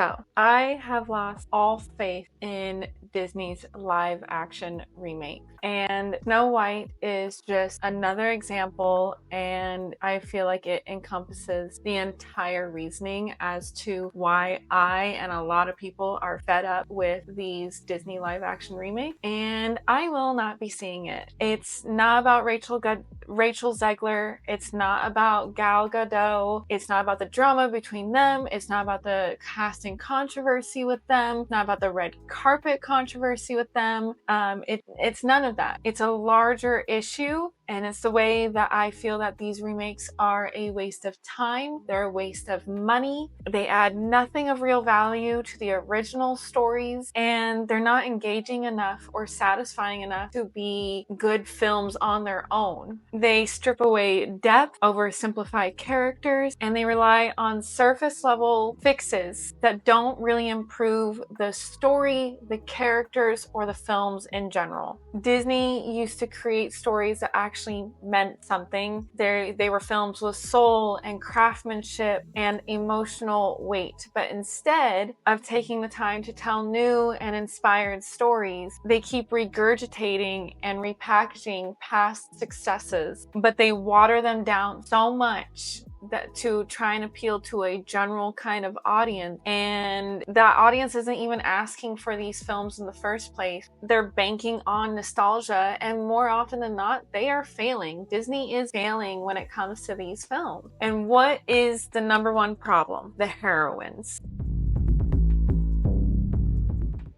So, I have lost all faith in Disney's live action remake. And Snow White is just another example, and I feel like it encompasses the entire reasoning as to why I and a lot of people are fed up with these Disney live action remakes, and I will not be seeing it. It's not about Rachel Zegler. It's not about Gal Gadot. It's not about the drama between them. It's not about the casting controversy with them. It's not about the red carpet controversy with them. It's none of that. It's a larger issue, and it's the way that I feel that these remakes are a waste of time. They're a waste of money. They add nothing of real value to the original stories, and they're not engaging enough or satisfying enough to be good films on their own. They strip away depth, oversimplify characters, and they rely on surface level fixes that don't really improve the story, the characters, or the films in general. Disney used to create stories that actually meant something. They were films with soul and craftsmanship and emotional weight. But instead of taking the time to tell new and inspired stories, they keep regurgitating and repackaging past successes, but they water them down so much that to try and appeal to a general kind of audience, and that audience isn't even asking for these films in the first place. They're banking on nostalgia, and more often than not, they are failing. Disney is failing when it comes to these films. And what is the number one problem? The heroines.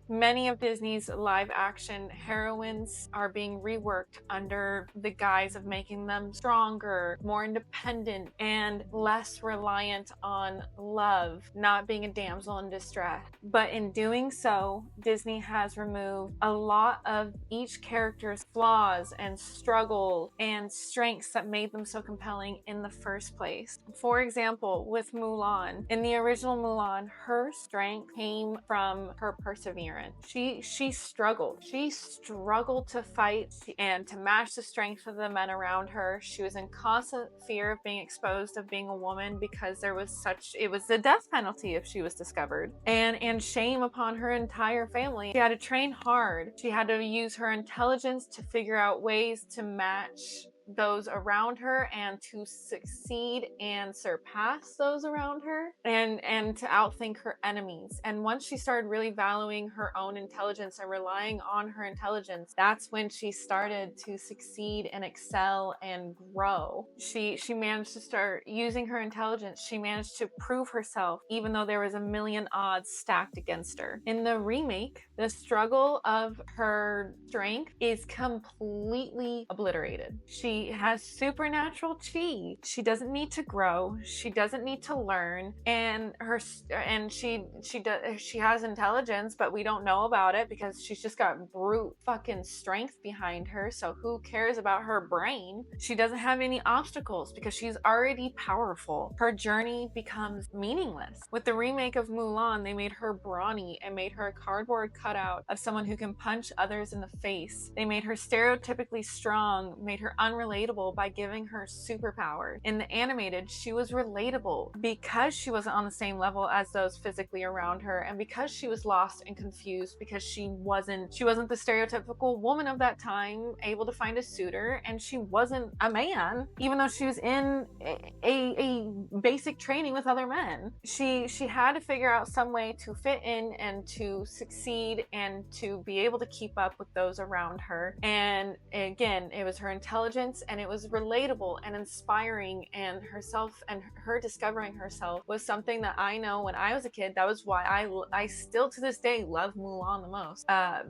Many of Disney's live action heroines are being reworked under the guise of making them stronger, more independent, and less reliant on love, not being a damsel in distress. But in doing so, Disney has removed a lot of each character's flaws and struggles and strengths that made them so compelling in the first place. For example, with Mulan, in the original Mulan, her strength came from her perseverance. She struggled. She struggled to fight and to match the strength of the men around her. She was in constant fear of being exposed of being a woman because it was the death penalty if she was discovered. And shame upon her entire family. She had to train hard. She had to use her intelligence to figure out ways to match those around her and to succeed and surpass those around her, and to outthink her enemies. And once she started really valuing her own intelligence and relying on her intelligence, that's when she started to succeed and excel and grow. She managed to start using her intelligence. She managed to prove herself even though there was a million odds stacked against her. In the remake, the struggle of her strength is completely obliterated. She has supernatural chi. She doesn't need to grow. She doesn't need to learn. And she has intelligence, but we don't know about it because she's just got brute fucking strength behind her. So who cares about her brain? She doesn't have any obstacles because she's already powerful. Her journey becomes meaningless. With the remake of Mulan, they made her brawny and made her a cardboard cutout of someone who can punch others in the face. They made her stereotypically strong, made her unrelatable by giving her superpowers. In the animated, she was relatable because she wasn't on the same level as those physically around her, and because she was lost and confused because she wasn't the stereotypical woman of that time able to find a suitor, and she wasn't a man even though she was in a basic training with other men. She had to figure out some way to fit in and to succeed and to be able to keep up with those around her. And again, it was her intelligence, and it was relatable and inspiring, and her discovering herself was something that I know when I was a kid, that was why I still to this day love Mulan the most,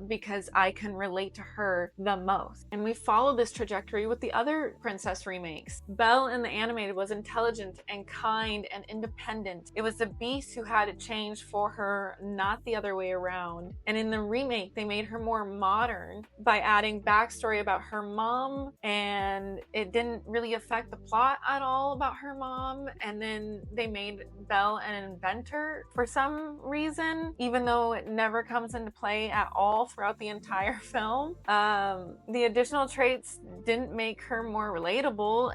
because I can relate to her the most. And we follow this trajectory with the other princess remakes. Belle in the animated was intelligent and kind and independent. It was the Beast who had to change for her, not the other way around. And in the remake, they made her more modern by adding backstory about her mom, and it didn't really affect the plot at all about her mom. And then they made Belle an inventor for some reason, even though it never comes into play at all throughout the entire film. The additional traits didn't make her more relatable,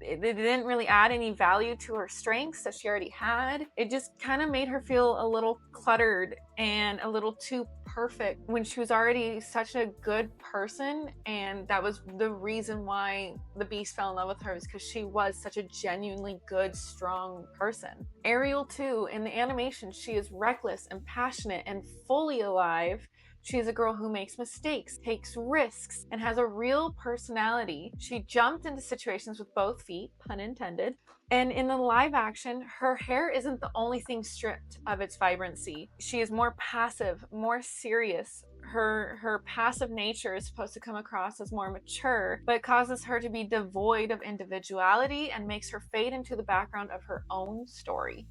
it didn't really add any value to her strengths that she already had. It just kind of made her feel a little cluttered and a little too perfect when she was already such a good person. And that was the reason why the Beast fell in love with her, is because she was such a genuinely good, strong person. Ariel too, in the animation, she is reckless and passionate and fully alive. She is a girl who makes mistakes, takes risks, and has a real personality. She jumped into situations with both feet, pun intended. And in the live action, her hair isn't the only thing stripped of its vibrancy. She is more passive, more serious. Her passive nature is supposed to come across as more mature, but it causes her to be devoid of individuality and makes her fade into the background of her own story.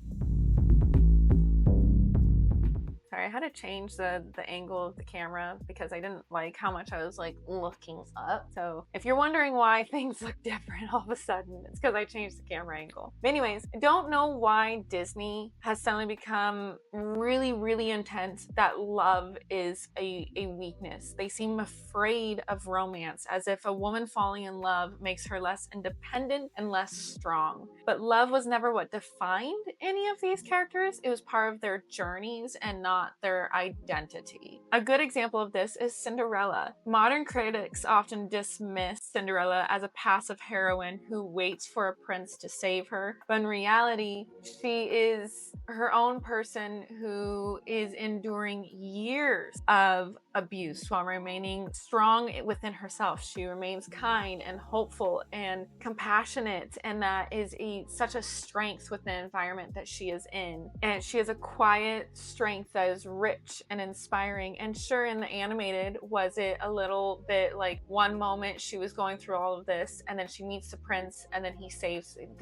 Sorry, I had to change the angle of the camera because I didn't like how much I was like looking up. So if you're wondering why things look different all of a sudden, it's because I changed the camera angle. But anyways, I don't know why Disney has suddenly become really, really intense that love is a weakness. They seem afraid of romance, as if a woman falling in love makes her less independent and less strong. But love was never what defined any of these characters. It was part of their journeys and not their identity. A good example of this is Cinderella. Modern critics often dismiss Cinderella as a passive heroine who waits for a prince to save her, but in reality, she is her own person who is enduring years of abuse while remaining strong within herself. She remains kind and hopeful and compassionate, and that is such a strength within the environment that she is in. And she has a quiet strength that is rich and inspiring. And sure, in the animated, was it a little bit like one moment she was going through all of this, and then she meets the prince, and then he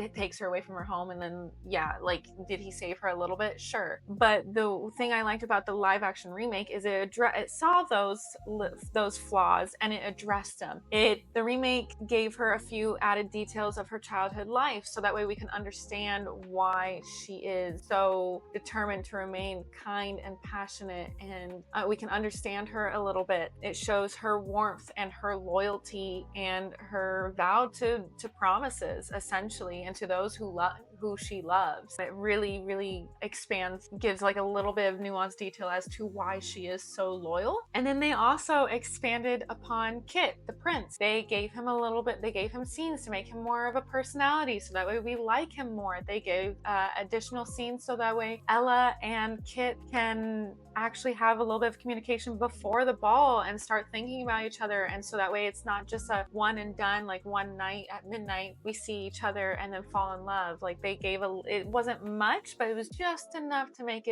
takes her away from her home, and then yeah, like, did he save her a little bit? Sure. But the thing I liked about the live action remake is it saw those flaws and it addressed them. The remake gave her a few added details of her childhood life, so that way we can understand why she is so determined to remain kind and passionate, and we can understand her a little bit. It shows her warmth and her loyalty and her vow to promises, essentially, and to those who she loves. It really, really expands, gives like a little bit of nuanced detail as to why she is so loyal. And then they also expanded upon Kit, the prince. They gave him scenes to make him more of a personality, so that way we like him more. They gave additional scenes so that way Ella and Kit can actually have a little bit of communication before the ball and start thinking about each other, and so that way it's not just a one and done, like one night at midnight we see each other and then fall in love. Like, they gave it wasn't much, but it was just enough to make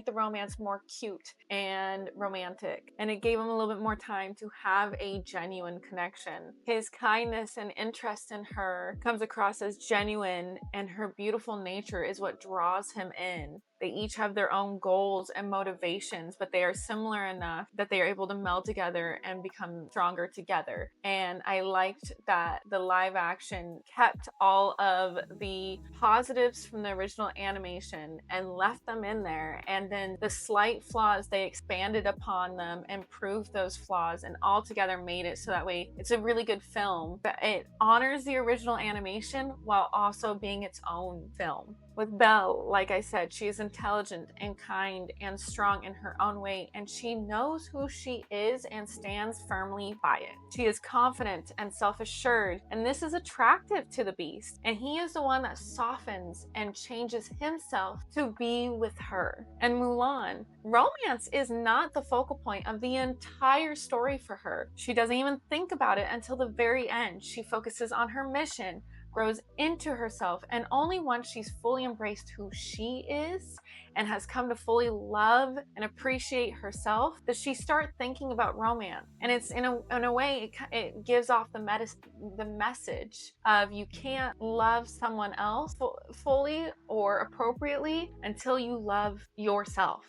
the romance more cute and romantic, and it gave him a little bit more time to have a genuine connection. His kindness and interest in her comes across as genuine, and her beautiful nature is what draws him in. They each have their own goals and motivations, but they are similar enough that they are able to meld together and become stronger together. And I liked that the live action kept all of the positives from the original animation and left them in there. And then the slight flaws, they expanded upon them, improved those flaws, and all together made it so that way it's a really good film. But it honors the original animation while also being its own film. With Belle, like I said, she is intelligent and kind and strong in her own way, and she knows who she is and stands firmly by it. She is confident and self-assured, and this is attractive to the Beast, and he is the one that softens and changes himself to be with her. And Mulan, romance is not the focal point of the entire story for her. She doesn't even think about it until the very end. She focuses on her mission, grows into herself, and only once she's fully embraced who she is and has come to fully love and appreciate herself does she start thinking about romance. And it's in a way it gives off the message of you can't love someone else fully or appropriately until you love yourself.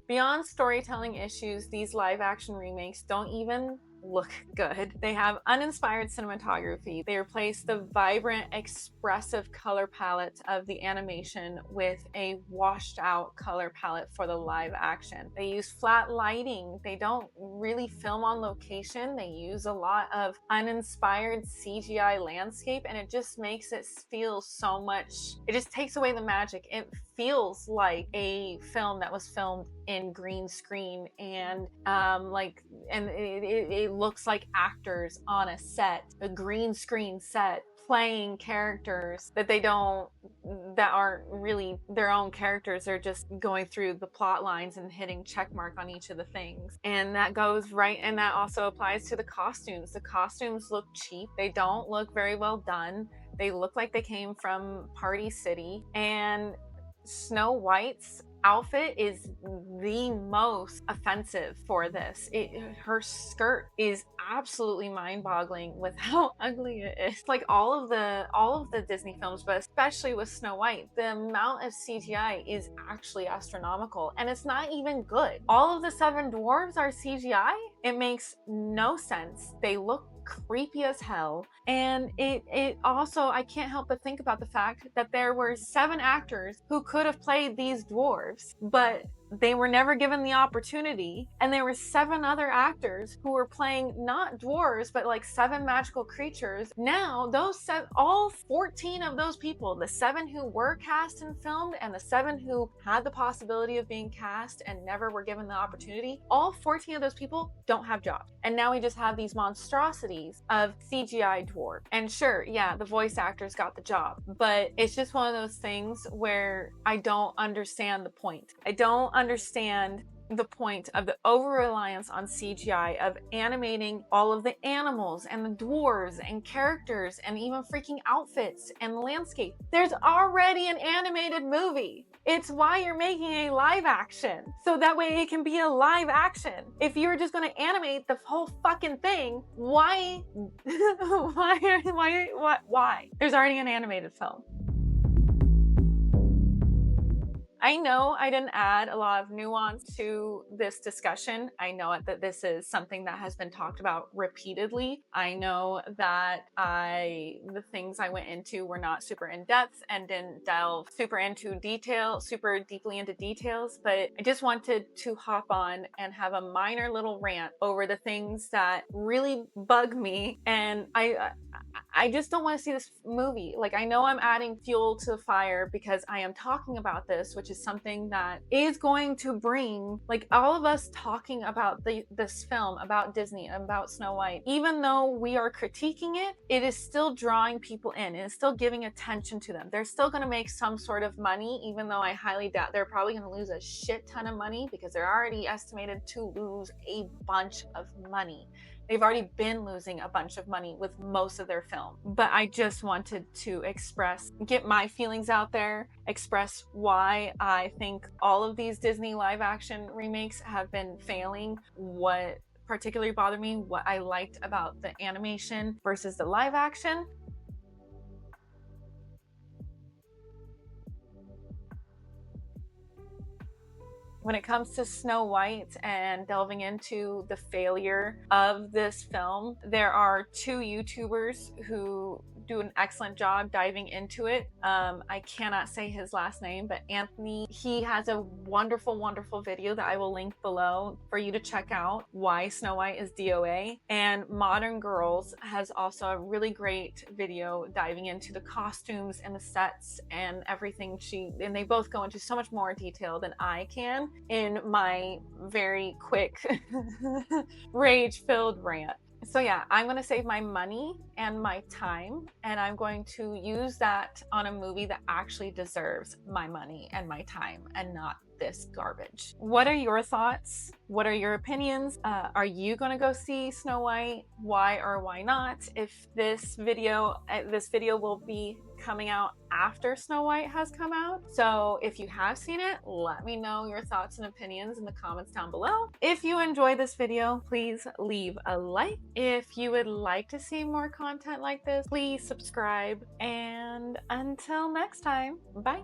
Beyond storytelling issues, these live action remakes don't even look good. They have uninspired cinematography. They replace the vibrant, expressive color palette of the animation with a washed out color palette for the live action. They use flat lighting. They don't really film on location. They use a lot of uninspired CGI landscape, and it just makes it feel so much, it just takes away the magic. It feels like a film that was filmed in green screen, and it looks like actors on a set, a green screen set, playing characters that aren't really their own characters. They're just going through the plot lines and hitting check mark on each of the things. And that goes right, and that also applies to the costumes. The costumes look cheap. They don't look very well done. They look like they came from Party City. And Snow White's outfit is the most offensive for this. Her skirt is absolutely mind-boggling with how ugly it is. Like all of the Disney films, but especially with Snow White, the amount of CGI is actually astronomical, and it's not even good. All of the 7 dwarves are CGI. It makes no sense. They look creepy as hell. And it also, I can't help but think about the fact that there were 7 actors who could have played these dwarves, but they were never given the opportunity. And there were 7 other actors who were playing not dwarves, but like 7 magical creatures. Now, all 14 of those people, the 7 who were cast and filmed, and the 7 who had the possibility of being cast and never were given the opportunity, all 14 of those people don't have jobs. And now we just have these monstrosities of CGI dwarf. And sure, yeah, the voice actors got the job, but it's just one of those things where I don't understand the point. I don't understand the point of the over-reliance on CGI, of animating all of the animals and the dwarves and characters and even freaking outfits and the landscape. There's already an animated movie. It's why you're making a live action, so that way it can be a live action. If you're just gonna animate the whole fucking thing, why? Why? There's already an animated film. I know I didn't add a lot of nuance to this discussion. I know that this is something that has been talked about repeatedly. I know that the things I went into were not super in depth and didn't delve super deeply into details, but I just wanted to hop on and have a minor little rant over the things that really bug me. And I just don't want to see this movie. Like, I know I'm adding fuel to the fire because I am talking about this, which is something that is going to bring, like, all of us talking about this film, about Disney, about Snow White. Even though we are critiquing it, it is still drawing people in. It is still giving attention to them. They're still going to make some sort of money, even though I highly doubt they're probably going to lose a shit ton of money, because they're already estimated to lose a bunch of money. They've already been losing a bunch of money with most of their film. But I just wanted to get my feelings out there, express why I think all of these Disney live action remakes have been failing, what particularly bothered me, what I liked about the animation versus the live action. When it comes to Snow White and delving into the failure of this film, there are 2 YouTubers who do an excellent job diving into it. I cannot say his last name, but Anthony, he has a wonderful, wonderful video that I will link below for you to check out, why Snow White is DOA. And Modern Girls has also a really great video diving into the costumes and the sets and everything. And they both go into so much more detail than I can in my very quick rage-filled rant. So yeah, I'm going to save my money and my time, and I'm going to use that on a movie that actually deserves my money and my time, and not this garbage. What are your thoughts? What are your opinions? Are you going to go see Snow White? Why or why not? If this video will be coming out after Snow White has come out. So if you have seen it, let me know your thoughts and opinions in the comments down below. If you enjoyed this video, please leave a like. If you would like to see more content like this, please subscribe. And until next time, bye.